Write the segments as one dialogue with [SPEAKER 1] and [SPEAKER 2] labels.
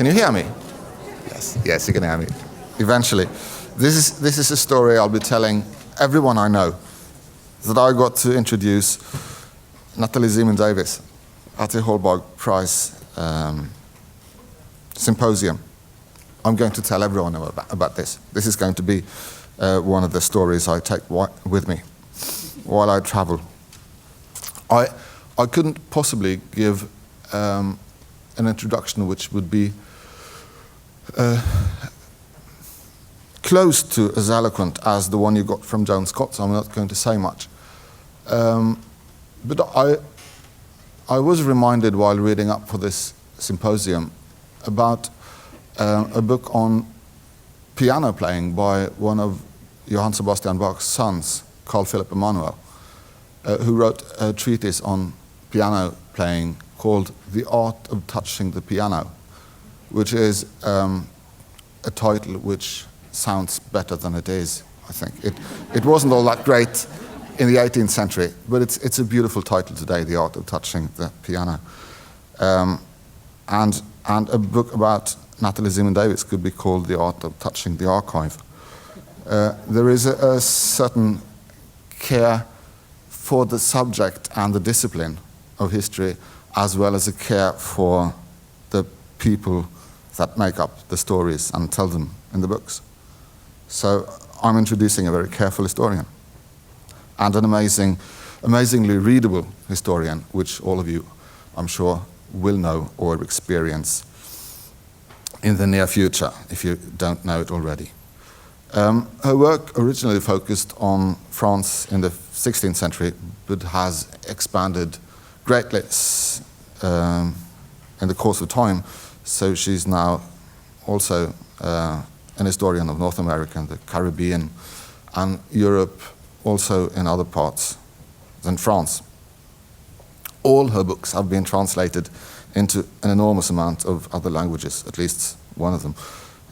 [SPEAKER 1] Can you hear me? Yes, you can hear me. Eventually. This is a story I'll be telling everyone I know, that I got to introduce Natalie Zemon Davis at the Holberg Prize Symposium. I'm going to tell everyone about this. This is going to be one of the stories I take with me while I travel. I couldn't possibly give an introduction which would be close to as eloquent as the one you got from Joan Scott, so I'm not going to say much. But I was reminded while reading up for this symposium about a book on piano playing by one of Johann Sebastian Bach's sons, Carl Philipp Emanuel, who wrote a treatise on piano playing called The Art of Touching the Piano, which is a title which sounds better than it is, I think. It wasn't all that great in the 18th century, but it's a beautiful title today, The Art of Touching the Piano. And a book about Natalie Zemon Davis could be called The Art of Touching the Archive. There is a certain care for the subject and the discipline of history, as well as a care for the people that make up the stories and tell them in the books. So I'm introducing a very careful historian and an amazingly readable historian, which all of you, I'm sure, will know or experience in the near future, if you don't know it already. Her work originally focused on France in the 16th century, but has expanded greatly in the course of time. So she's now also an historian of North America and the Caribbean and Europe, also in other parts than France. All her books have been translated into an enormous amount of other languages, at least one of them.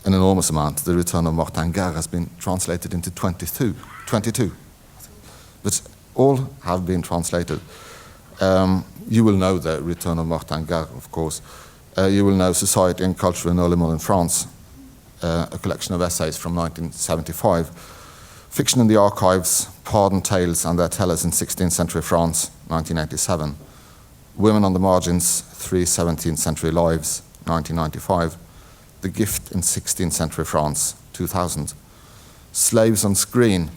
[SPEAKER 1] An enormous amount. The Return of Martin Guerre has been translated into 22. But all have been translated. You will know the Return of Martin Guerre, of course. You will know Society and Culture in Early Modern France, a collection of essays from 1975. Fiction in the Archives, Pardon Tales and Their Tellers in 16th Century France, 1987. Women on the Margins, 3 17th Century Lives, 1995. The Gift in 16th Century France, 2000. Slaves on Screen,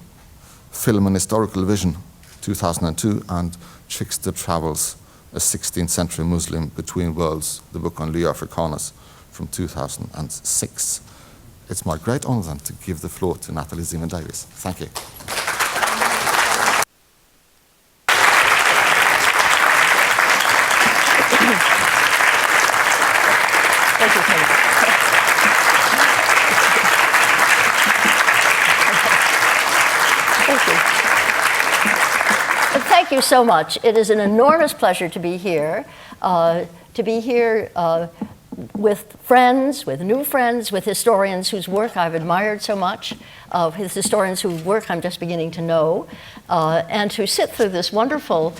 [SPEAKER 1] Film and Historical Vision, 2002, and Trickster Travels, a 16th Century Muslim Between Worlds, the book on Louis Africanus, from 2006. It's my great honor then to give the floor to Natalie Zemon Davis. Thank you.
[SPEAKER 2] Thank you, Tim. Thank you so much. It is an enormous pleasure to be here. With friends, with new friends, with historians whose work I've admired so much, with historians whose work I'm just beginning to know, and to sit through this wonderful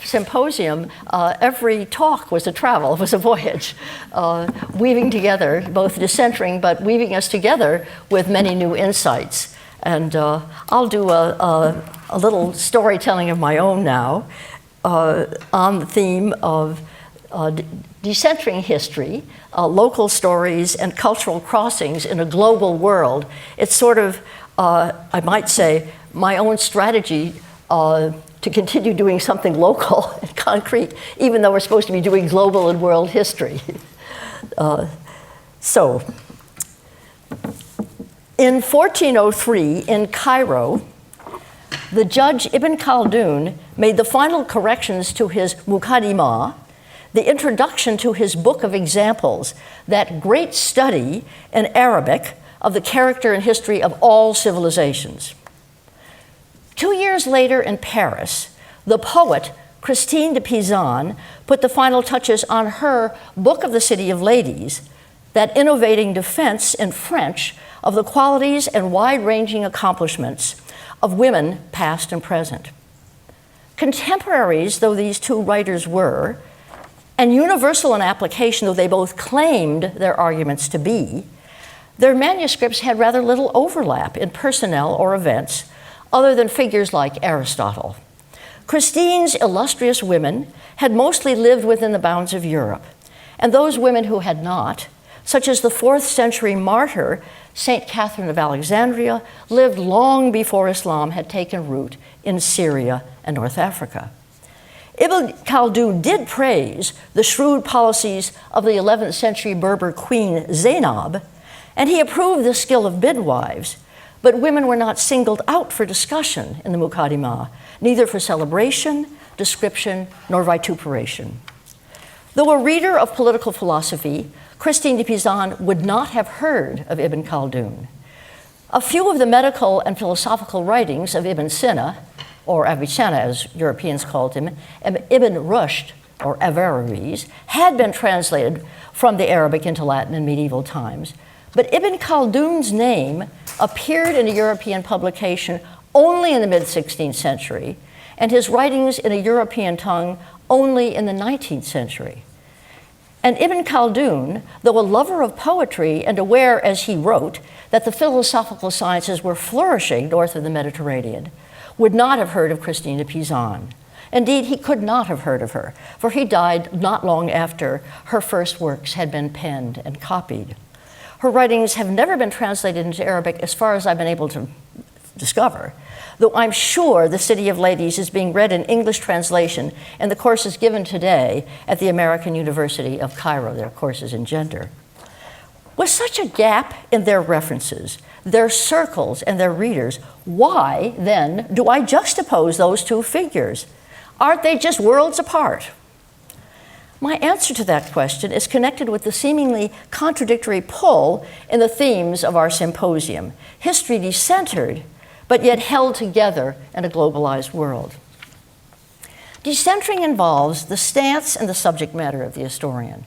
[SPEAKER 2] symposium. Every talk was a travel, was a voyage, weaving together, both decentering, but weaving us together with many new insights. And I'll do a little storytelling of my own now on the theme of decentering history, local stories, and cultural crossings in a global world. It's sort of, I might say, my own strategy to continue doing something local and concrete, even though we're supposed to be doing global and world history. So, in 1403, in Cairo, the judge Ibn Khaldoon made the final corrections to his Muqaddimah, the introduction to his book of examples, that great study in Arabic of the character and history of all civilizations. 2 years later in Paris, the poet Christine de Pizan put the final touches on her Book of the City of Ladies, that innovating defense in French of the qualities and wide-ranging accomplishments of women past and present. Contemporaries though these two writers were, And universal in application, though they both claimed their arguments to be, their manuscripts had rather little overlap in personnel or events, other than figures like Aristotle. Christine's illustrious women had mostly lived within the bounds of Europe, and those women who had not, such as the 4th century martyr, St. Catherine of Alexandria, lived long before Islam had taken root in Syria and North Africa. Ibn Khaldoon did praise the shrewd policies of the 11th century Berber queen Zainab, and he approved the skill of midwives, but women were not singled out for discussion in the Muqaddimah, neither for celebration, description, nor vituperation. Though a reader of political philosophy, Christine de Pizan would not have heard of Ibn Khaldoon. A few of the medical and philosophical writings of Ibn Sina, or Avicenna as Europeans called him, and Ibn Rushd, or Averroes, had been translated from the Arabic into Latin in medieval times. But Ibn Khaldoon's name appeared in a European publication only in the mid-16th century, and his writings in a European tongue only in the 19th century. And Ibn Khaldoon, though a lover of poetry and aware, as he wrote, that the philosophical sciences were flourishing north of the Mediterranean, would not have heard of Christine de Pizan. Indeed, he could not have heard of her, for he died not long after her first works had been penned and copied. Her writings have never been translated into Arabic as far as I've been able to discover, though I'm sure The City of Ladies is being read in English translation in the courses given today at the American University of Cairo, their courses in gender. With such a gap in their references, their circles, and their readers, why, then, do I juxtapose those two figures? Aren't they just worlds apart? My answer to that question is connected with the seemingly contradictory pull in the themes of our symposium: history decentered, but yet held together in a globalized world. Decentering involves the stance and the subject matter of the historian.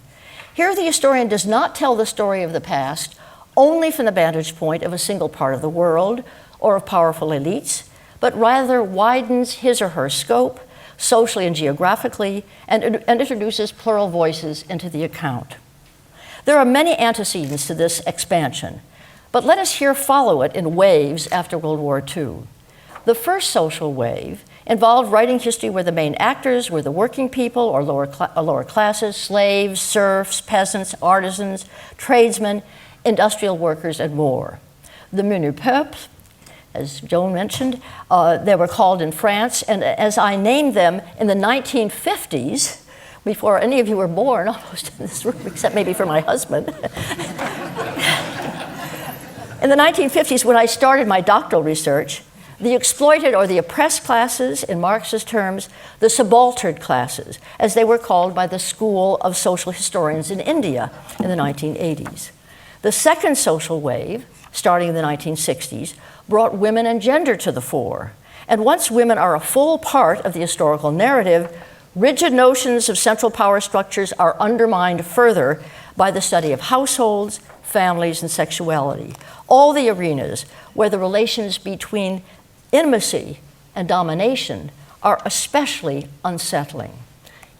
[SPEAKER 2] Here, the historian does not tell the story of the past only from the vantage point of a single part of the world or of powerful elites, but rather widens his or her scope socially and geographically, and introduces plural voices into the account. There are many antecedents to this expansion, but let us here follow it in waves after World War II. The first social wave involved writing history where the main actors were the working people or lower classes, slaves, serfs, peasants, artisans, tradesmen, industrial workers, and more. The menu peuple, as Joan mentioned, they were called in France, and as I named them in the 1950s, before any of you were born, almost in this room, except maybe for my husband. In the 1950s, when I started my doctoral research, the exploited or the oppressed classes, in Marxist terms, the subaltern classes, as they were called by the School of Social Historians in India in the 1980s. The second social wave, starting in the 1960s, brought women and gender to the fore. And once women are a full part of the historical narrative, rigid notions of central power structures are undermined further by the study of households, families, and sexuality, all the arenas where the relations between intimacy and domination are especially unsettling.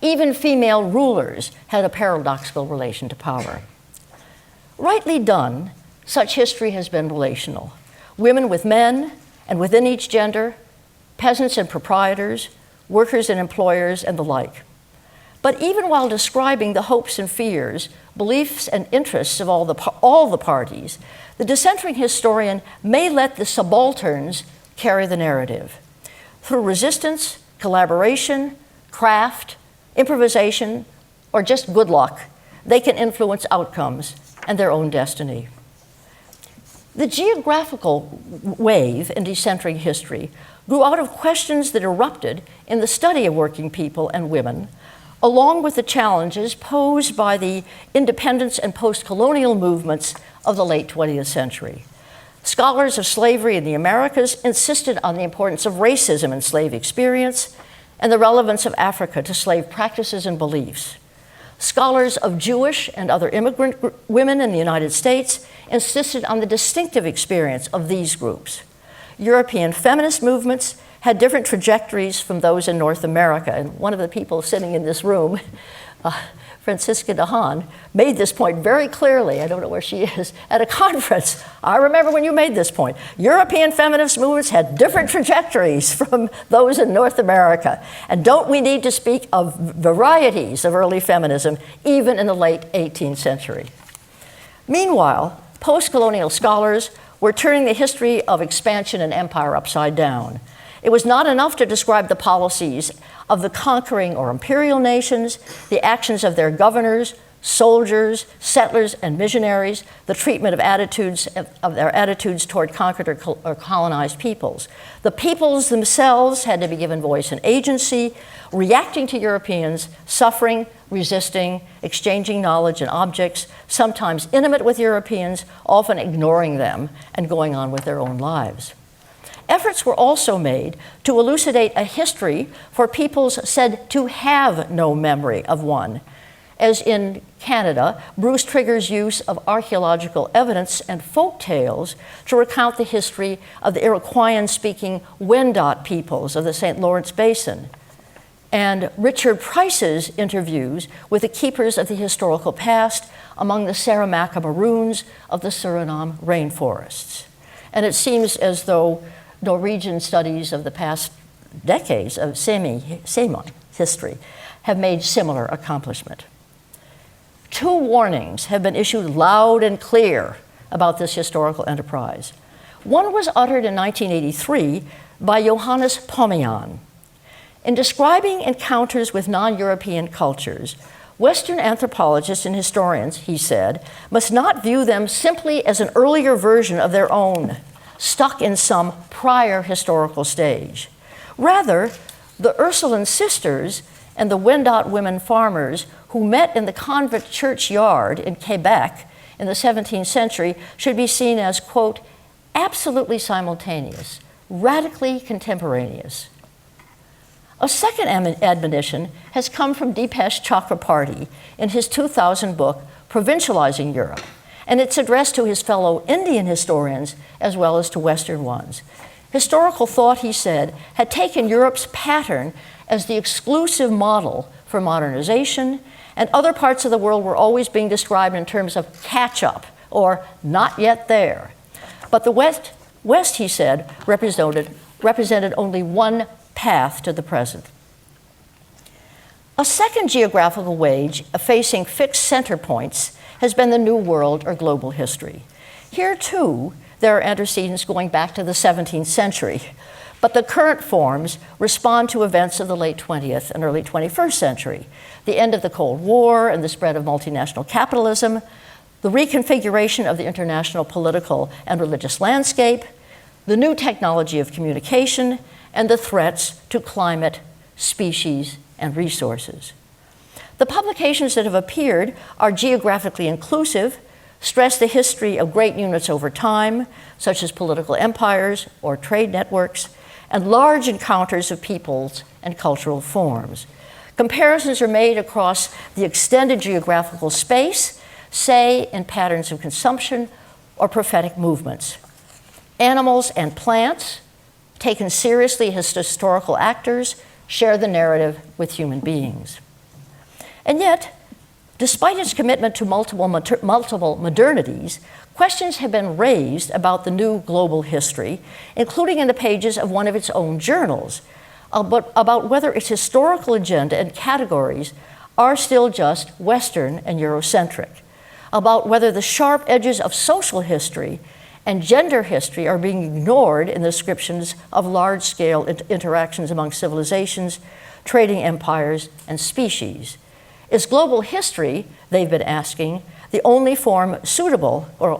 [SPEAKER 2] Even female rulers had a paradoxical relation to power. Rightly done, such history has been relational. Women with men, and within each gender, peasants and proprietors, workers and employers, and the like. But even while describing the hopes and fears, beliefs and interests of all the parties, the decentering historian may let the subalterns carry the narrative. Through resistance, collaboration, craft, improvisation, or just good luck, they can influence outcomes and their own destiny. The geographical wave in decentering history grew out of questions that erupted in the study of working people and women, along with the challenges posed by the independence and post-colonial movements of the late 20th century. Scholars of slavery in the Americas insisted on the importance of racism in slave experience and the relevance of Africa to slave practices and beliefs. Scholars of Jewish and other immigrant women in the United States insisted on the distinctive experience of these groups. European feminist movements had different trajectories from those in North America, and one of the people sitting in this room Francisca de Haan, made this point very clearly. I don't know where she is, at a conference. I remember when you made this point. European feminist movements had different trajectories from those in North America. And don't we need to speak of varieties of early feminism, even in the late 18th century? Meanwhile, post-colonial scholars were turning the history of expansion and empire upside down. It was not enough to describe the policies of the conquering or imperial nations, the actions of their governors, soldiers, settlers, and missionaries, the treatment of their attitudes toward conquered or colonized peoples. The peoples themselves had to be given voice and agency, reacting to Europeans, suffering, resisting, exchanging knowledge and objects, sometimes intimate with Europeans, often ignoring them and going on with their own lives. Efforts were also made to elucidate a history for peoples said to have no memory of one. As in Canada, Bruce Trigger's use of archaeological evidence and folk tales to recount the history of the Iroquoian-speaking Wendat peoples of the St. Lawrence Basin, and Richard Price's interviews with the keepers of the historical past among the Saramacca Maroons of the Suriname rainforests. And it seems as though Norwegian studies of the past decades of Sami history have made similar accomplishment. 2 warnings have been issued loud and clear about this historical enterprise. One was uttered in 1983 by Johannes Pomian. In describing encounters with non-European cultures, Western anthropologists and historians, he said, must not view them simply as an earlier version of their own, stuck in some prior historical stage. Rather, the Ursuline sisters and the Wendat women farmers who met in the convent churchyard in Quebec in the 17th century should be seen as, quote, absolutely simultaneous, radically contemporaneous. A second admonition has come from Dipesh Chakrabarty in his 2000 book, Provincializing Europe, and it's addressed to his fellow Indian historians as well as to Western ones. Historical thought, he said, had taken Europe's pattern as the exclusive model for modernization, and other parts of the world were always being described in terms of catch-up or not yet there. But the West, he said, represented only one path to the present. A second geographical wage facing fixed center points has been the New World or global history. Here, too, there are antecedents going back to the 17th century, but the current forms respond to events of the late 20th and early 21st century, the end of the Cold War and the spread of multinational capitalism, the reconfiguration of the international political and religious landscape, the new technology of communication, and the threats to climate, species, and resources. The publications that have appeared are geographically inclusive, stress the history of great units over time, such as political empires or trade networks, and large encounters of peoples and cultural forms. Comparisons are made across the extended geographical space, say in patterns of consumption or prophetic movements. Animals and plants, taken seriously as historical actors, share the narrative with human beings. And yet, despite its commitment to multiple modernities, questions have been raised about the new global history, including in the pages of one of its own journals, about whether its historical agenda and categories are still just Western and Eurocentric, about whether the sharp edges of social history and gender history are being ignored in the descriptions of large-scale interactions among civilizations, trading empires, and species. Is global history, they've been asking, the only form suitable, or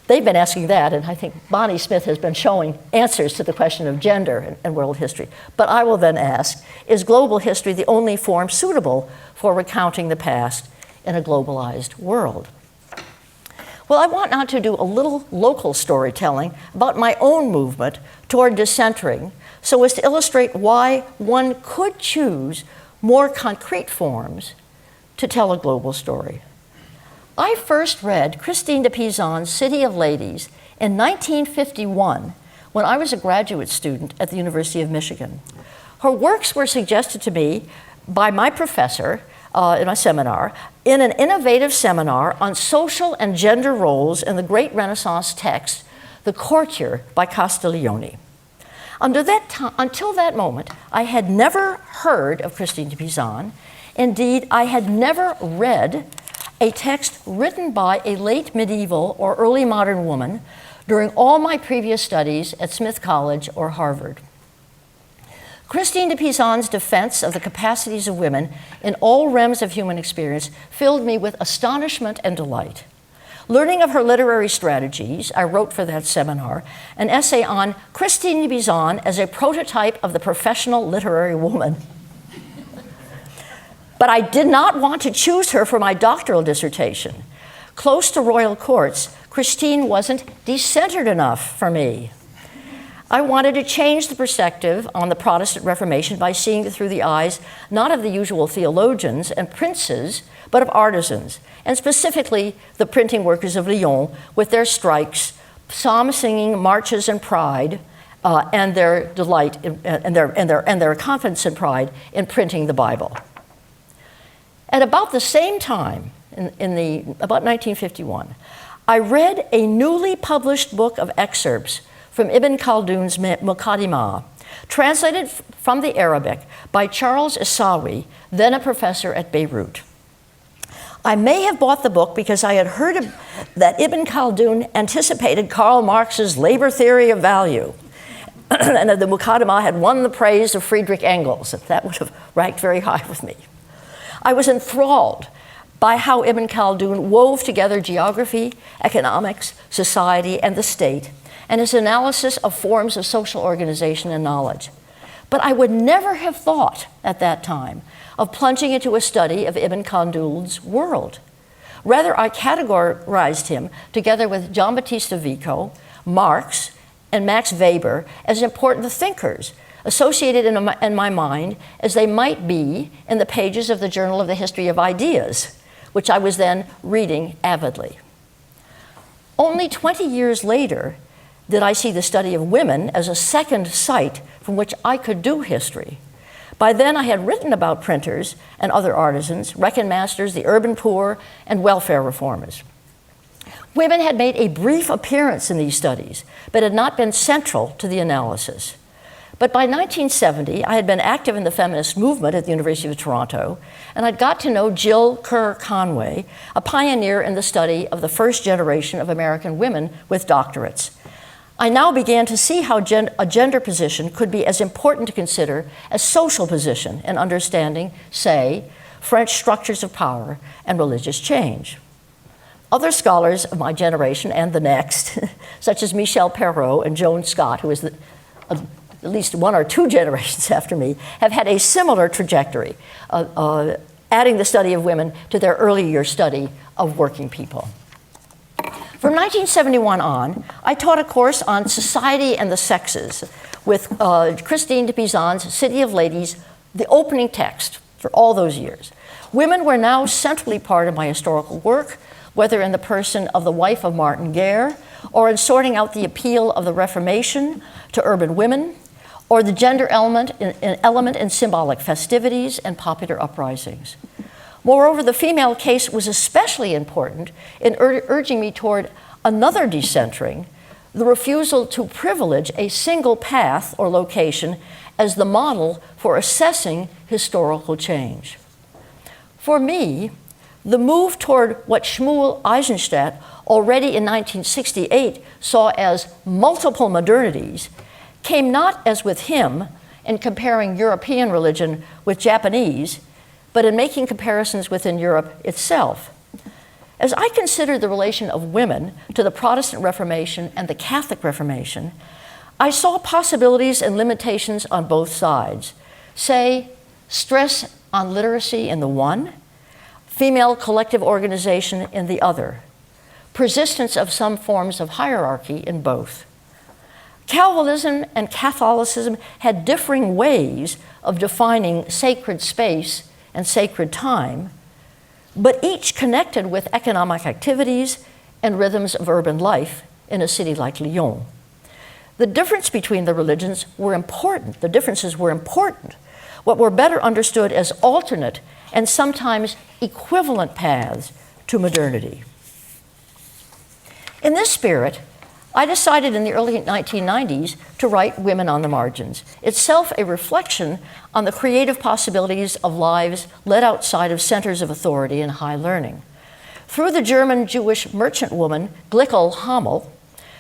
[SPEAKER 2] they've been asking that, and I think Bonnie Smith has been showing answers to the question of gender and world history. But I will then ask, is global history the only form suitable for recounting the past in a globalized world? Well, I want now to do a little local storytelling about my own movement toward decentering, so as to illustrate why one could choose more concrete forms to tell a global story. I first read Christine de Pizan's City of Ladies in 1951 when I was a graduate student at the University of Michigan. Her works were suggested to me by my professor, in my seminar, in an innovative seminar on social and gender roles in the great Renaissance text, The Courtier by Castiglione. Until that moment, I had never heard of Christine de Pizan. Indeed, I had never read a text written by a late medieval or early modern woman during all my previous studies at Smith College or Harvard. Christine de Pizan's defense of the capacities of women in all realms of human experience filled me with astonishment and delight. Learning of her literary strategies, I wrote for that seminar an essay on Christine de Pizan as a prototype of the professional literary woman. But I did not want to choose her for my doctoral dissertation. Close to royal courts, Christine wasn't decentered enough for me. I wanted to change the perspective on the Protestant Reformation by seeing it through the eyes not of the usual theologians and princes, but of artisans, and specifically the printing workers of Lyon with their strikes, psalm-singing marches and pride, and their delight and their confidence and pride in printing the Bible. At about the same time, about 1951, I read a newly published book of excerpts from Ibn Khaldoon's Muqaddimah, translated from the Arabic by Charles Issawi, then a professor at Beirut. I may have bought the book because I had heard that Ibn Khaldoon anticipated Karl Marx's labor theory of value, and that the Muqaddimah had won the praise of Friedrich Engels. That would have ranked very high with me. I was enthralled by how Ibn Khaldoon wove together geography, economics, society, and the state, and his analysis of forms of social organization and knowledge. But I would never have thought at that time of plunging into a study of Ibn Khaldoon's world. Rather, I categorized him together with Giambattista Vico, Marx, and Max Weber as important thinkers, associated in my mind as they might be in the pages of the Journal of the History of Ideas, which I was then reading avidly. Only 20 years later did I see the study of women as a second site from which I could do history. By then I had written about printers and other artisans, reckon masters, the urban poor, and welfare reformers. Women had made a brief appearance in these studies, but had not been central to the analysis. But by 1970, I had been active in the feminist movement at the University of Toronto, and I'd got to know Jill Kerr Conway, a pioneer in the study of the first generation of American women with doctorates. I now began to see how a gender position could be as important to consider as social position in understanding, say, French structures of power and religious change. Other scholars of my generation and the next, such as Michel Perrault and Joan Scott, who is at least one or two generations after me, have had a similar trajectory, adding the study of women to their earlier study of working people. From 1971 on, I taught a course on society and the sexes with Christine de Pizan's City of Ladies, the opening text for all those years. Women were now centrally part of my historical work, whether in the person of the wife of Martin Guerre, or in sorting out the appeal of the Reformation to urban women, or the gender element in symbolic festivities and popular uprisings. Moreover, the female case was especially important in urging me toward another decentering, the refusal to privilege a single path or location as the model for assessing historical change. For me, the move toward what Shmuel Eisenstadt already in 1968 saw as multiple modernities came not as with him in comparing European religion with Japanese, but in making comparisons within Europe itself. As I considered the relation of women to the Protestant Reformation and the Catholic Reformation, I saw possibilities and limitations on both sides. Say, stress on literacy in the one, female collective organization in the other, persistence of some forms of hierarchy in both. Calvinism and Catholicism had differing ways of defining sacred space and sacred time, but each connected with economic activities and rhythms of urban life in a city like Lyon. The difference between the religions were important. The differences were important. what were better understood as alternate and sometimes equivalent paths to modernity. In this spirit, I decided in the early 1990s to write Women on the Margins, itself a reflection on the creative possibilities of lives led outside of centers of authority and high learning. Through the German Jewish merchant woman Glickel Hamel,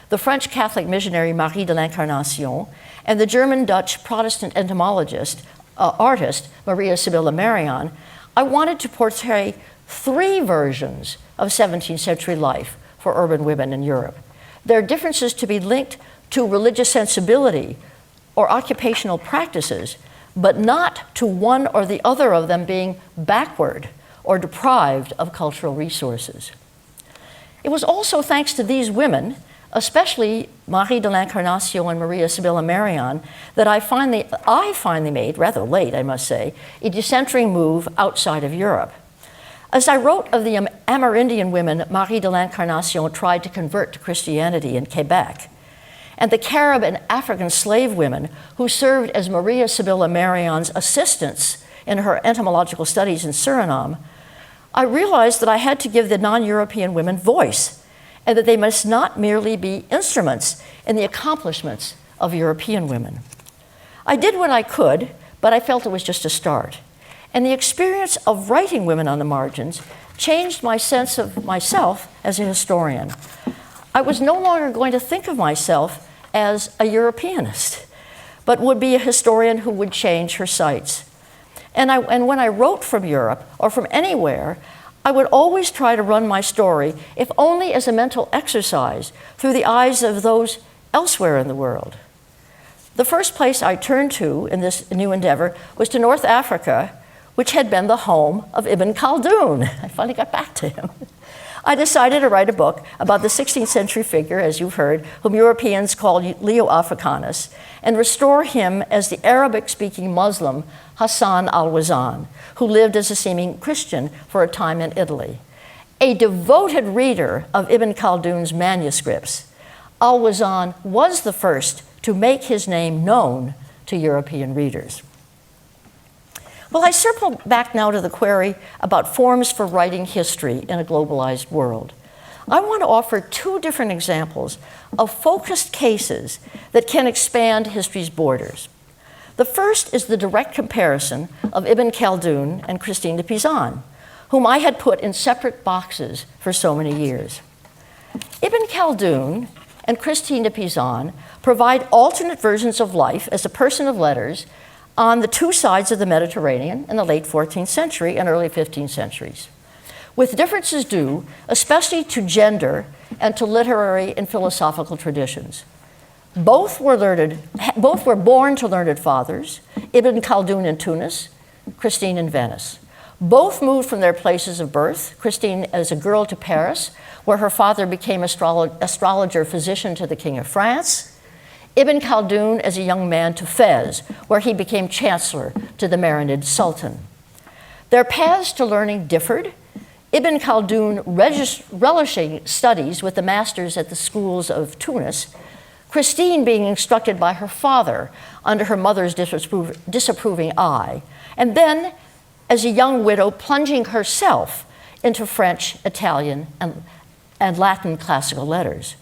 [SPEAKER 2] the French Catholic missionary Marie de l'Incarnation, and the German-Dutch Protestant entomologist, artist Maria Sibylla Merian, I wanted to portray three versions of 17th century life for urban women in Europe. Their differences to be linked to religious sensibility or occupational practices, but not to one or the other of them being backward or deprived of cultural resources. It was also thanks to these women, especially Marie de l'Incarnation and Maria Sibylla Merian, that I finally made, rather late I must say, a decentering move outside of Europe. As I wrote of the Amerindian women Marie de l'Incarnation tried to convert to Christianity in Quebec, and the Carib and African slave women who served as Maria Sibylla Merian's assistants in her entomological studies in Suriname, I realized that I had to give the non-European women voice, and that they must not merely be instruments in the accomplishments of European women. I did what I could, but I felt it was just a start. And the experience of writing Women on the Margins changed my sense of myself as a historian. I was no longer going to think of myself as a Europeanist, but would be a historian who would change her sights. And when I wrote from Europe or from anywhere, I would always try to run my story, if only as a mental exercise, through the eyes of those elsewhere in the world. The first place I turned to in this new endeavor was to North Africa, which had been the home of Ibn Khaldoon. I finally got back to him. I decided to write a book about the 16th century figure, as you've heard, whom Europeans called Leo Africanus, and restore him as the Arabic-speaking Muslim Hassan al-Wazan, who lived as a seeming Christian for a time in Italy. A devoted reader of Ibn Khaldoon's manuscripts, al-Wazan was the first to make his name known to European readers. Well, I circle back now to the query about forms for writing history in a globalized world. I want to offer two different examples of focused cases that can expand history's borders. The first is the direct comparison of Ibn Khaldoon and Christine de Pizan, whom I had put in separate boxes for so many years. Ibn Khaldoon and Christine de Pizan provide alternate versions of life as a person of letters on the two sides of the Mediterranean in the late 14th century and early 15th centuries, with differences due especially to gender and to literary and philosophical traditions. Both were born to learned fathers, Ibn Khaldoon in Tunis, Christine in Venice. Both moved from their places of birth, Christine as a girl to Paris, where her father became astrologer physician to the King of France, Ibn Khaldoon as a young man to Fez, where he became chancellor to the Marinid Sultan. Their paths to learning differed, Ibn Khaldoon relishing studies with the masters at the schools of Tunis, Christine being instructed by her father under her mother's disapproving eye, and then, as a young widow, plunging herself into French, Italian, and Latin classical letters.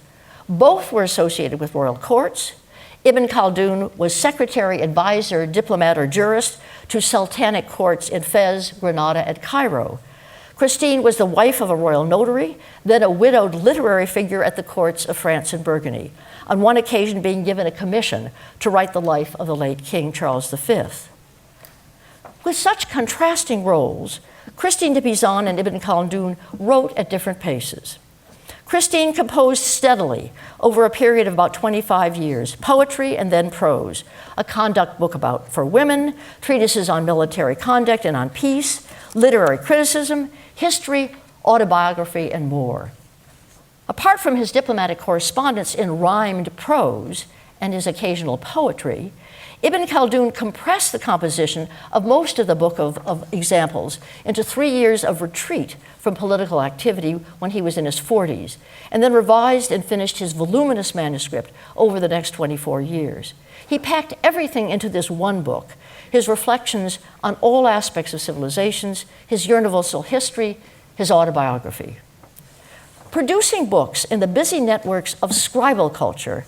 [SPEAKER 2] Both were associated with royal courts. Ibn Khaldoon was secretary, advisor, diplomat, or jurist to sultanic courts in Fez, Granada, and Cairo. Christine was the wife of a royal notary, then a widowed literary figure at the courts of France and Burgundy, on one occasion being given a commission to write the life of the late King Charles V. With such contrasting roles, Christine de Pizan and Ibn Khaldoon wrote at different paces. Christine composed steadily over a period of about 25 years, poetry and then prose, a conduct book for women, treatises on military conduct and on peace, literary criticism, history, autobiography, and more. Apart from his diplomatic correspondence in rhymed prose and his occasional poetry, Ibn Khaldoon compressed the composition of most of the book of examples into 3 years of retreat from political activity when he was in his 40s, and then revised and finished his voluminous manuscript over the next 24 years. He packed everything into this one book, his reflections on all aspects of civilizations, his universal history, his autobiography. Producing books in the busy networks of scribal culture,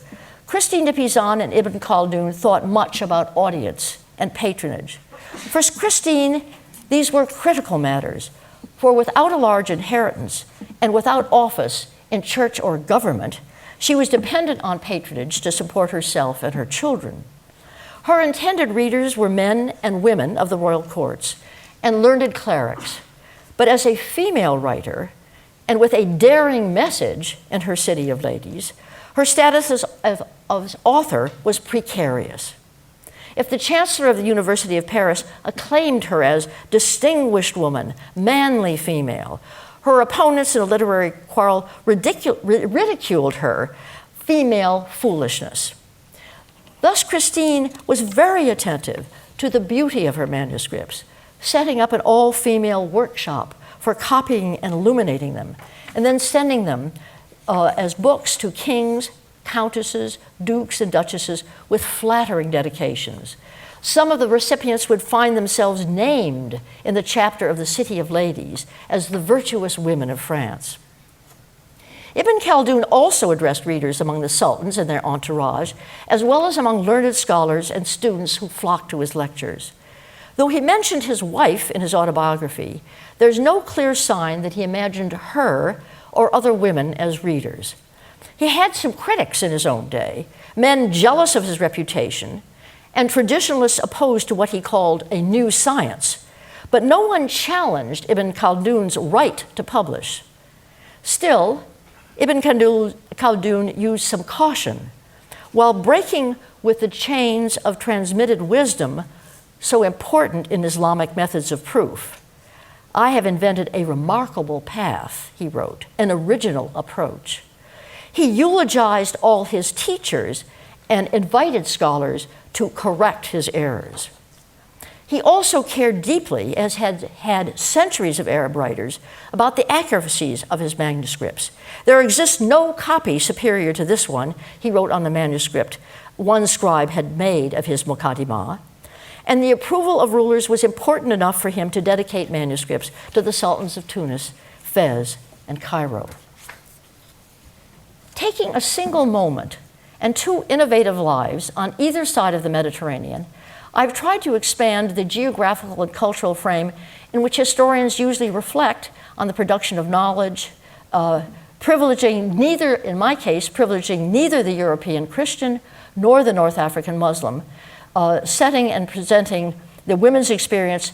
[SPEAKER 2] Christine de Pizan and Ibn Khaldoon thought much about audience and patronage. For Christine, these were critical matters, for without a large inheritance and without office in church or government, she was dependent on patronage to support herself and her children. Her intended readers were men and women of the royal courts and learned clerics, but as a female writer and with a daring message in her city of ladies, her status as author was precarious. If the chancellor of the University of Paris acclaimed her as distinguished woman, manly female, her opponents in a literary quarrel ridiculed her female foolishness. Thus, Christine was very attentive to the beauty of her manuscripts, setting up an all-female workshop for copying and illuminating them, and then sending them as books to kings, countesses, dukes, and duchesses with flattering dedications. Some of the recipients would find themselves named in the chapter of the City of Ladies as the virtuous women of France. Ibn Khaldoon also addressed readers among the sultans and their entourage, as well as among learned scholars and students who flocked to his lectures. Though he mentioned his wife in his autobiography, there's no clear sign that he imagined her or other women as readers. He had some critics in his own day, men jealous of his reputation, and traditionalists opposed to what he called a new science, but no one challenged Ibn Khaldoon's right to publish. Still, Ibn Khaldoon used some caution. While breaking with the chains of transmitted wisdom so important in Islamic methods of proof, I have invented a remarkable path, he wrote, an original approach. He eulogized all his teachers and invited scholars to correct his errors. He also cared deeply, as had centuries of Arab writers, about the accuracies of his manuscripts. There exists no copy superior to this one, he wrote on the manuscript one scribe had made of his Muqaddimah, and the approval of rulers was important enough for him to dedicate manuscripts to the sultans of Tunis, Fez, and Cairo. Taking a single moment and two innovative lives on either side of the Mediterranean, I've tried to expand the geographical and cultural frame in which historians usually reflect on the production of knowledge, privileging neither, in my case, privileging neither the European Christian nor the North African Muslim, setting and presenting the women's experience.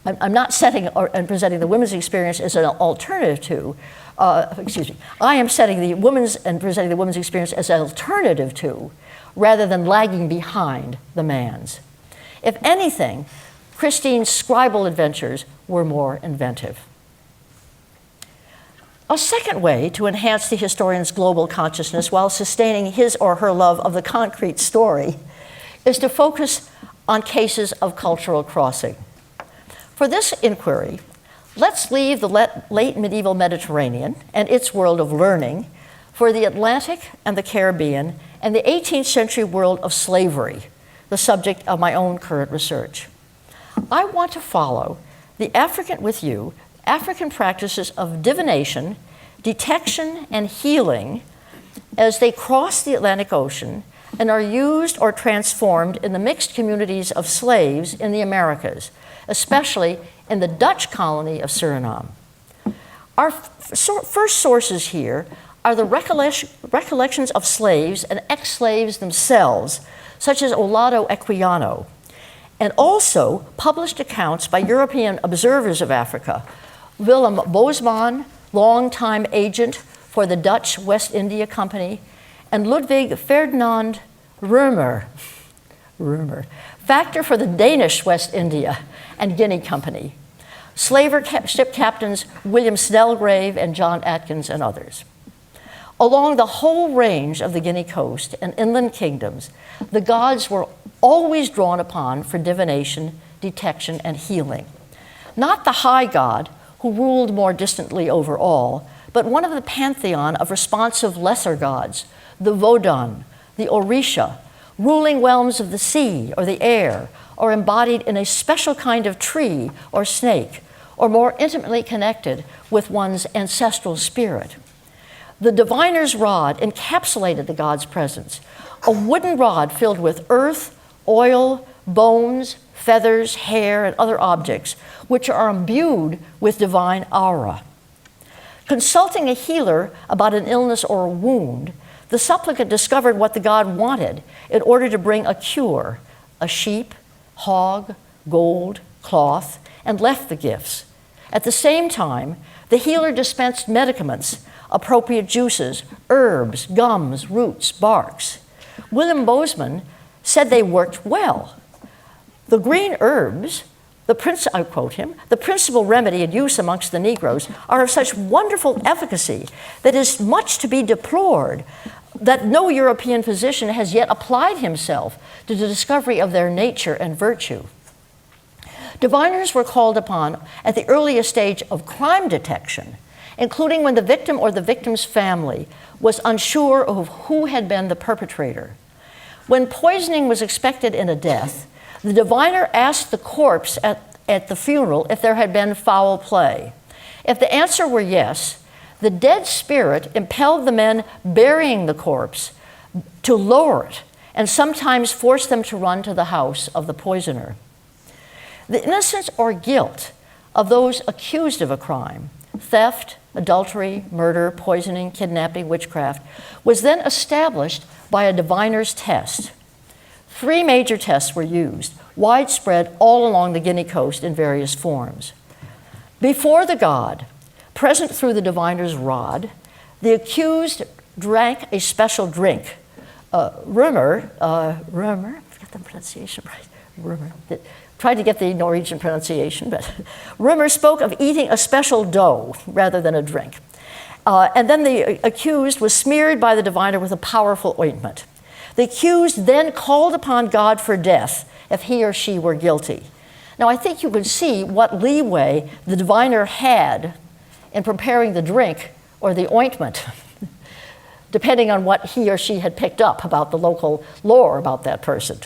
[SPEAKER 2] I'm not setting and presenting the women's experience as an alternative to, I am setting the women's and presenting the women's experience as an alternative to, rather than lagging behind the man's. If anything, Christine's scribal adventures were more inventive. A second way to enhance the historian's global consciousness while sustaining his or her love of the concrete story is to focus on cases of cultural crossing. For this inquiry, let's leave the late medieval Mediterranean and its world of learning for the Atlantic and the Caribbean and the 18th century world of slavery, the subject of my own current research. I want to follow African practices of divination, detection, and healing as they cross the Atlantic Ocean and are used or transformed in the mixed communities of slaves in the Americas, especially in the Dutch colony of Suriname. Our first sources here are the recollections of slaves and ex-slaves themselves, such as Olado Equiano, and also published accounts by European observers of Africa, Willem Bosman, longtime agent for the Dutch West India Company, and Ludwig Ferdinand Römer, factor for the Danish West India and Guinea Company, slaver ship captains William Snellgrave and John Atkins, and others. Along the whole range of the Guinea coast and inland kingdoms, the gods were always drawn upon for divination, detection, and healing. Not the high god, who ruled more distantly over all, but one of the pantheon of responsive lesser gods, the Vodun, the Orisha, ruling realms of the sea or the air, or embodied in a special kind of tree or snake, or more intimately connected with one's ancestral spirit. The diviner's rod encapsulated the god's presence, a wooden rod filled with earth, oil, bones, feathers, hair, and other objects, which are imbued with divine aura. Consulting a healer about an illness or a wound, the supplicant discovered what the god wanted in order to bring a cure, a sheep, hog, gold, cloth, and left the gifts. At the same time, the healer dispensed medicaments, appropriate juices, herbs, gums, roots, barks. William Bozeman said they worked well. The green herbs, I quote him, the principal remedy in use amongst the Negroes are of such wonderful efficacy that is much to be deplored that no European physician has yet applied himself to the discovery of their nature and virtue. Diviners were called upon at the earliest stage of crime detection, including when the victim or the victim's family was unsure of who had been the perpetrator. When poisoning was expected in a death, the diviner asked the corpse at the funeral if there had been foul play. If the answer were yes, the dead spirit impelled the men burying the corpse to lower it and sometimes forced them to run to the house of the poisoner. The innocence or guilt of those accused of a crime, theft, adultery, murder, poisoning, kidnapping, witchcraft, was then established by a diviner's test. 3 major tests were used, widespread all along the Guinea coast in various forms. Before the god, present through the diviner's rod, the accused drank a special drink. Rumor, get the pronunciation right, rumor. Tried to get the Norwegian pronunciation, but rumor spoke of eating a special dough rather than a drink. And then the accused was smeared by the diviner with a powerful ointment. The accused then called upon God for death if he or she were guilty. Now, I think you can see what leeway the diviner had in preparing the drink or the ointment, depending on what he or she had picked up about the local lore about that person,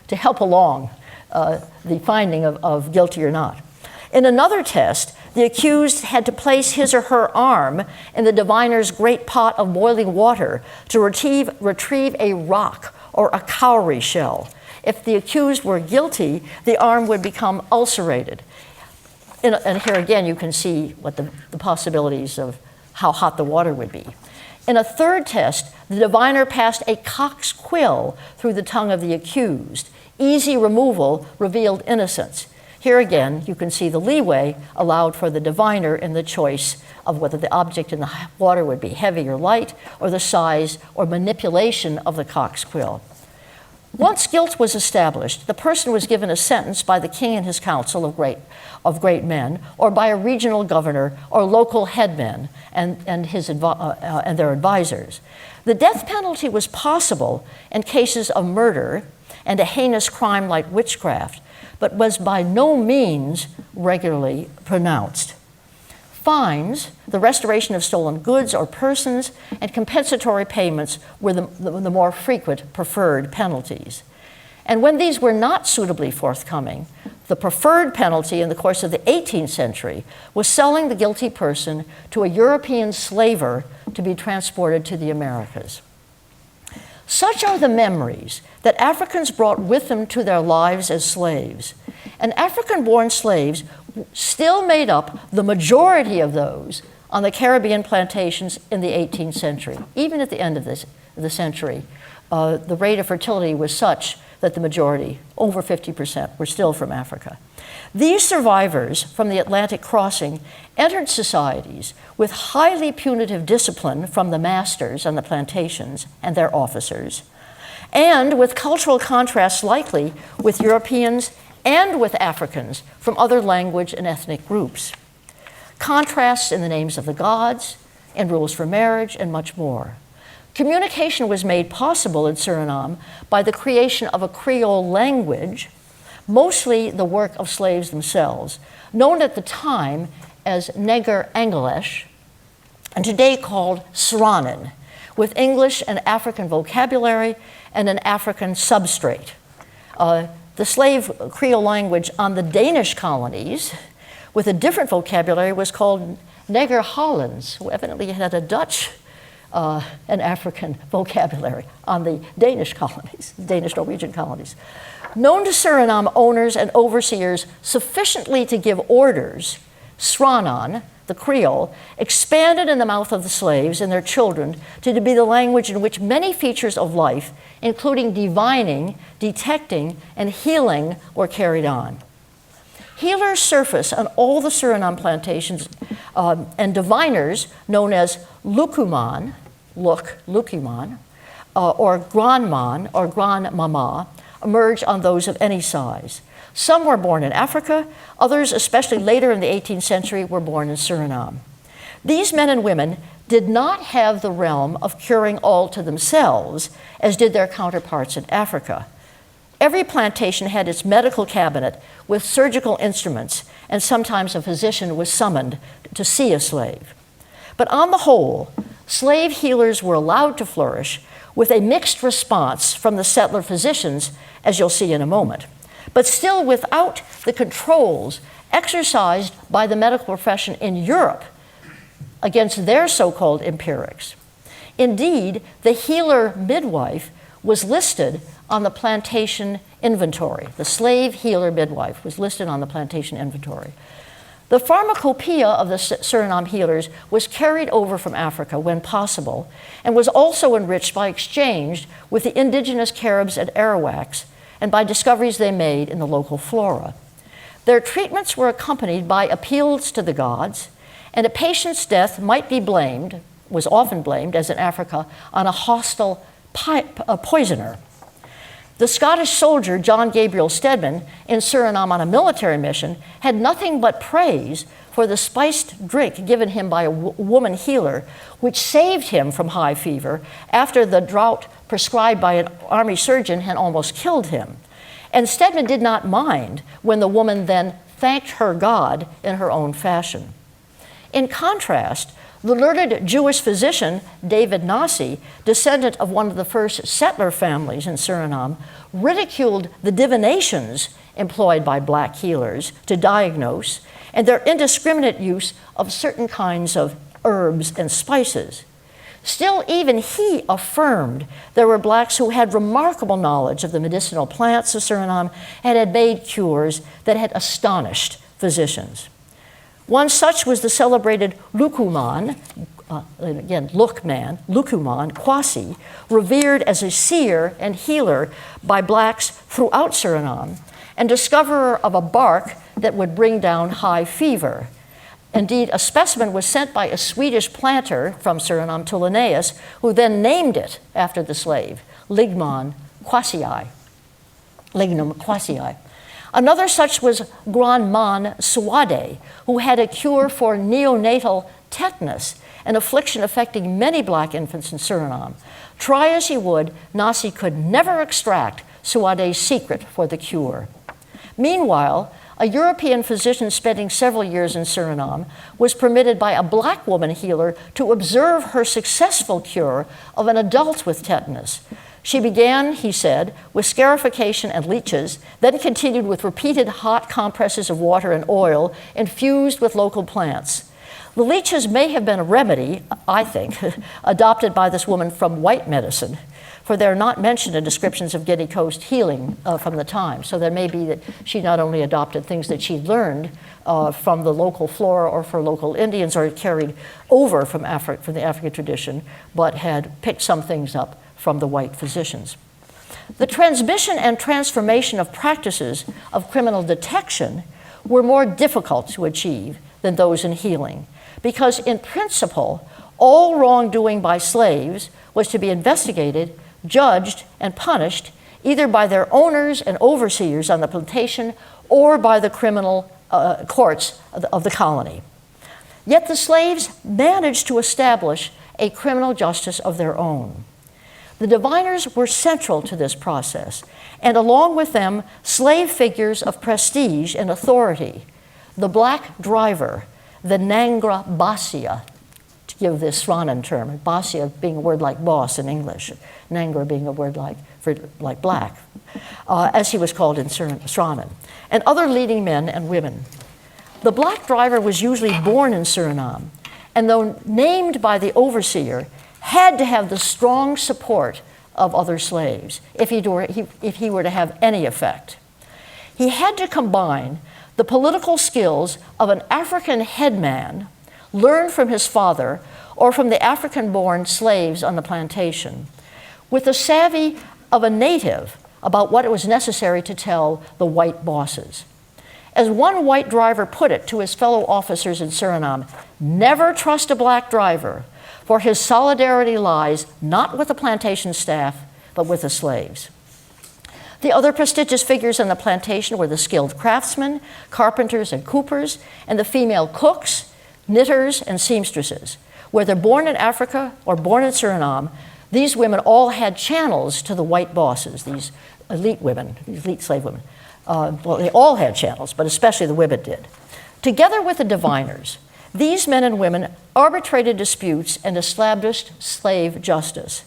[SPEAKER 2] to help along the finding of guilty or not. In another test, the accused had to place his or her arm in the diviner's great pot of boiling water to retrieve a rock or a cowrie shell. If the accused were guilty, the arm would become ulcerated. And here again, you can see what the possibilities of how hot the water would be. In a third test, the diviner passed a cock's quill through the tongue of the accused. Easy removal revealed innocence. Here again, you can see the leeway allowed for the diviner in the choice of whether the object in the water would be heavy or light, or the size or manipulation of the cock's quill. Once guilt was established, the person was given a sentence by the king and his council of great men, or by a regional governor or local headmen and their advisors. The death penalty was possible in cases of murder and a heinous crime like witchcraft, but was by no means regularly pronounced. Fines, the restoration of stolen goods or persons, and compensatory payments were the more frequent preferred penalties. And when these were not suitably forthcoming, the preferred penalty in the course of the 18th century was selling the guilty person to a European slaver to be transported to the Americas. Such are the memories that Africans brought with them to their lives as slaves. And African-born slaves still made up the majority of those on the Caribbean plantations in the 18th century. Even at the end of the century, the rate of fertility was such that the majority, over 50%, were still from Africa. These survivors from the Atlantic crossing entered societies with highly punitive discipline from the masters on the plantations and their officers, and with cultural contrasts likely with Europeans and with Africans from other language and ethnic groups. Contrasts in the names of the gods, and rules for marriage, and much more. Communication was made possible in Suriname by the creation of a Creole language, mostly the work of slaves themselves, known at the time as Neger English, and today called Sranan, with English and African vocabulary and an African substrate. The slave Creole language on the Danish colonies, with a different vocabulary, was called Neger Hollands, who evidently had a Dutch and African vocabulary on the Danish colonies, Danish-Norwegian colonies. Known to Suriname owners and overseers sufficiently to give orders, Sranan, the Creole, expanded in the mouth of the slaves and their children to be the language in which many features of life, including divining, detecting, and healing, were carried on. Healers surface on all the Suriname plantations, and diviners known as lukuman, or grandman or grandmama, emerge on those of any size. Some were born in Africa, others, especially later in the 18th century, were born in Suriname. These men and women did not have the realm of curing all to themselves, as did their counterparts in Africa. Every plantation had its medical cabinet with surgical instruments, and sometimes a physician was summoned to see a slave. But on the whole, slave healers were allowed to flourish with a mixed response from the settler physicians, as you'll see in a moment, but still without the controls exercised by the medical profession in Europe against their so-called empirics. Indeed, the healer midwife was listed on the plantation inventory. The slave healer midwife was listed on the plantation inventory. The pharmacopoeia of the Suriname healers was carried over from Africa when possible, and was also enriched by exchange with the indigenous Caribs and Arawaks, and by discoveries they made in the local flora. Their treatments were accompanied by appeals to the gods, and a patient's death might be blamed, was often blamed, as in Africa, on a hostile poisoner. The Scottish soldier John Gabriel Stedman in Suriname on a military mission had nothing but praise for the spiced drink given him by a woman healer, which saved him from high fever after the drought prescribed by an army surgeon had almost killed him. And Stedman did not mind when the woman then thanked her God in her own fashion. In contrast, the learned Jewish physician, David Nasi, descendant of one of the first settler families in Suriname, ridiculed the divinations employed by black healers to diagnose and their indiscriminate use of certain kinds of herbs and spices. Still, even he affirmed there were blacks who had remarkable knowledge of the medicinal plants of Suriname and had made cures that had astonished physicians. One such was the celebrated Lukuman, again, Lukuman Kwasi, revered as a seer and healer by blacks throughout Suriname, and discoverer of a bark that would bring down high fever. Indeed, a specimen was sent by a Swedish planter from Suriname to Linnaeus, who then named it after the slave, Lignum Kwasii. Another such was Grandman Suade, who had a cure for neonatal tetanus, an affliction affecting many black infants in Suriname. Try as he would, Nasi could never extract Suade's secret for the cure. Meanwhile, a European physician spending several years in Suriname was permitted by a black woman healer to observe her successful cure of an adult with tetanus. She began, he said, with scarification and leeches, then continued with repeated hot compresses of water and oil infused with local plants. The leeches may have been a remedy, I think, adopted by this woman from white medicine, for they're not mentioned in descriptions of Guinea Coast healing from the time. So that may be that she not only adopted things that she'd learned from the local flora or for local Indians, or carried over from the African tradition, but had picked some things up from the white physicians. The transmission and transformation of practices of criminal detection were more difficult to achieve than those in healing, because in principle, all wrongdoing by slaves was to be investigated, judged, and punished either by their owners and overseers on the plantation or by the criminal courts of the colony. Yet the slaves managed to establish a criminal justice of their own. The diviners were central to this process, and along with them, slave figures of prestige and authority, the black driver, the Nangra Basia, to give this Sranan term, Basia being a word like boss in English, Nangra being a word like black, as he was called in Sranan, and other leading men and women. The black driver was usually born in Suriname, and though named by the overseer, had to have the strong support of other slaves if he were to have any effect. He had to combine the political skills of an African headman learned from his father or from the African-born slaves on the plantation with the savvy of a native about what it was necessary to tell the white bosses. As one white driver put it to his fellow officers in Suriname, never trust a black driver, for his solidarity lies not with the plantation staff, but with the slaves. The other prestigious figures on the plantation were the skilled craftsmen, carpenters and coopers, and the female cooks, knitters, and seamstresses. Whether born in Africa or born in Suriname, these women all had channels to the white bosses, these elite women, these elite slave women. Well, they all had channels, but especially the women did. Together with the diviners, these men and women arbitrated disputes and established slave justice.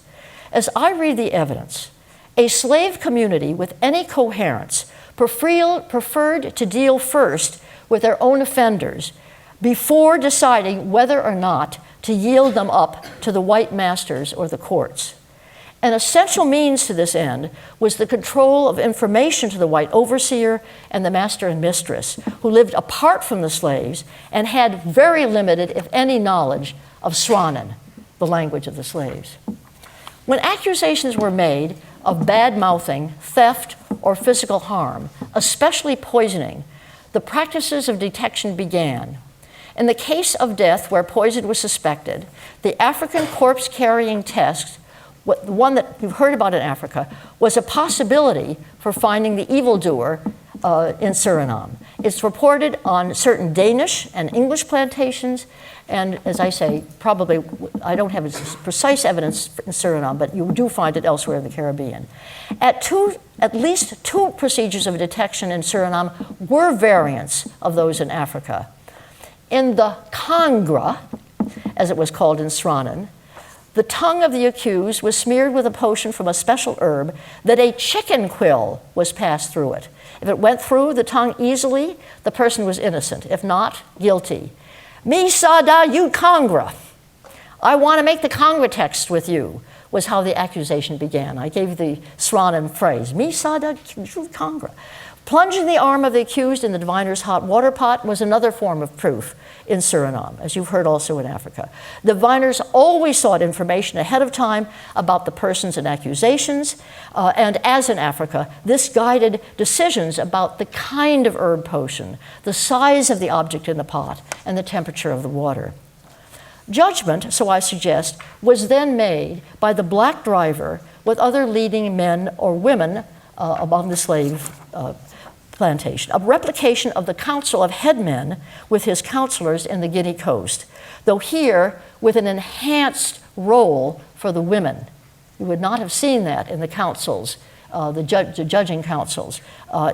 [SPEAKER 2] As I read the evidence, a slave community with any coherence preferred to deal first with their own offenders before deciding whether or not to yield them up to the white masters or the courts. An essential means to this end was the control of information to the white overseer and the master and mistress, who lived apart from the slaves and had very limited, if any, knowledge of Sranan, the language of the slaves. When accusations were made of bad-mouthing, theft, or physical harm, especially poisoning, the practices of detection began. In the case of death where poison was suspected, the African corpse-carrying test, the one that you've heard about in Africa, was a possibility for finding the evildoer in Suriname. It's reported on certain Danish and English plantations, and as I say, probably, I don't have precise evidence in Suriname, but you do find it elsewhere in the Caribbean. At least two procedures of detection in Suriname were variants of those in Africa. In the Kangra, as it was called in Sranan, the tongue of the accused was smeared with a potion from a special herb that a chicken quill was passed through it. If it went through the tongue easily, the person was innocent. If not, guilty. Me sada you Kangra. I want to make the Kangra text with you, was how the accusation began. I gave the Sranan phrase, me sada you Kangra. Plunging the arm of the accused in the diviner's hot water pot was another form of proof in Suriname, as you've heard also in Africa. The diviners always sought information ahead of time about the persons and accusations, and as in Africa, this guided decisions about the kind of herb potion, the size of the object in the pot, and the temperature of the water. Judgment, so I suggest, was then made by the black driver with other leading men or women among the slave plantation, a replication of the Council of Headmen with his counselors in the Guinea coast, though here with an enhanced role for the women. You would not have seen that in the councils, the judging councils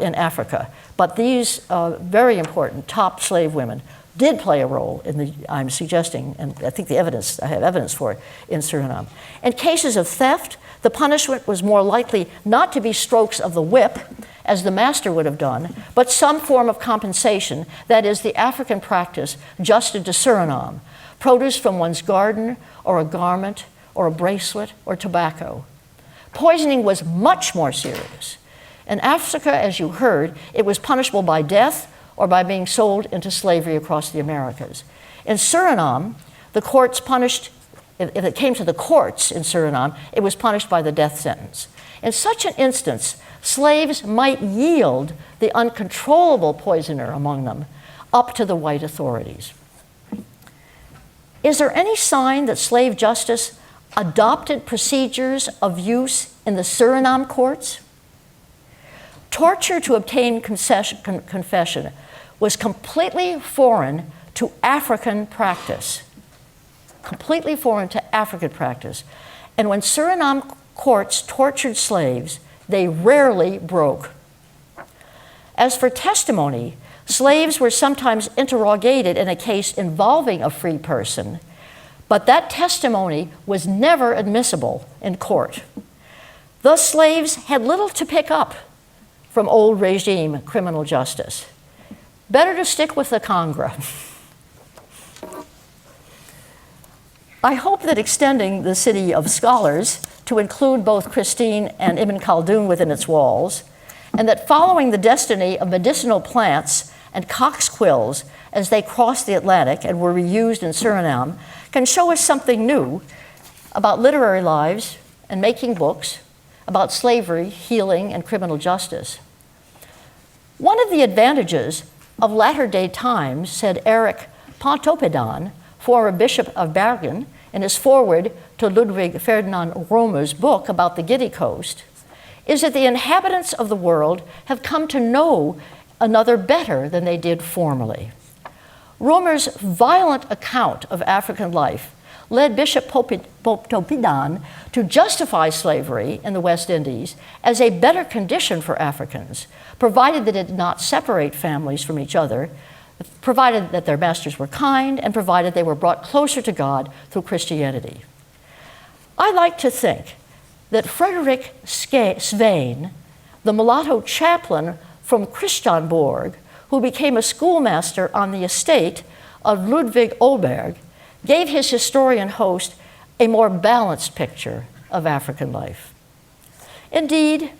[SPEAKER 2] in Africa. But these very important top slave women did play a role in the, I'm suggesting, and I think I have evidence for it, in Suriname. In cases of theft, the punishment was more likely not to be strokes of the whip, as the master would have done, but some form of compensation, that is, the African practice adjusted to Suriname, produce from one's garden, or a garment, or a bracelet, or tobacco. Poisoning was much more serious. In Africa, as you heard, it was punishable by death or by being sold into slavery across the Americas. In Suriname, the courts punished, if it came to the courts in Suriname, it was punished by the death sentence. In such an instance, slaves might yield the uncontrollable poisoner among them up to the white authorities. Is there any sign that slave justice adopted procedures of use in the Suriname courts? Torture to obtain confession was completely foreign to African practice, completely foreign to African practice. And when Suriname courts tortured slaves, they rarely broke. As for testimony, slaves were sometimes interrogated in a case involving a free person, but that testimony was never admissible in court. Thus, slaves had little to pick up from old regime criminal justice. Better to stick with the Congra. I hope that extending the city of scholars to include both Christine and Ibn Khaldoon within its walls, and that following the destiny of medicinal plants and cock's quills as they crossed the Atlantic and were reused in Suriname, can show us something new about literary lives and making books, about slavery, healing, and criminal justice. One of the advantages of latter-day times, said Eric Pontoppidan, former Bishop of Bergen, in his foreword to Ludwig Ferdinand Romer's book about the Giddy Coast, is that the inhabitants of the world have come to know another better than they did formerly. Romer's violent account of African life led Bishop Pontoppidan to justify slavery in the West Indies as a better condition for Africans, provided that it did not separate families from each other, provided that their masters were kind, and provided they were brought closer to God through Christianity. I like to think that Frederick Svein, the mulatto chaplain from Christiansborg, who became a schoolmaster on the estate of Ludwig Holberg, gave his historian host a more balanced picture of African life. Indeed,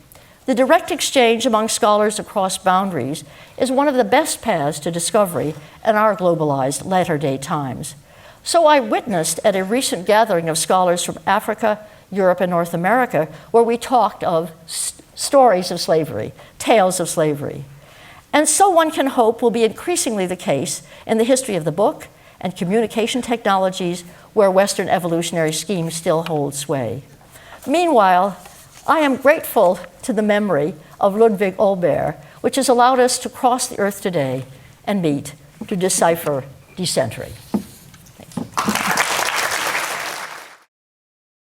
[SPEAKER 2] the direct exchange among scholars across boundaries is one of the best paths to discovery in our globalized latter-day times. So I witnessed at a recent gathering of scholars from Africa, Europe, and North America, where we talked of stories of slavery, tales of slavery. And so one can hope will be increasingly the case in the history of the book and communication technologies where Western evolutionary schemes still hold sway. Meanwhile, I am grateful to the memory of Ludwig Holberg, which has allowed us to cross the earth today and meet to decipher Decentering.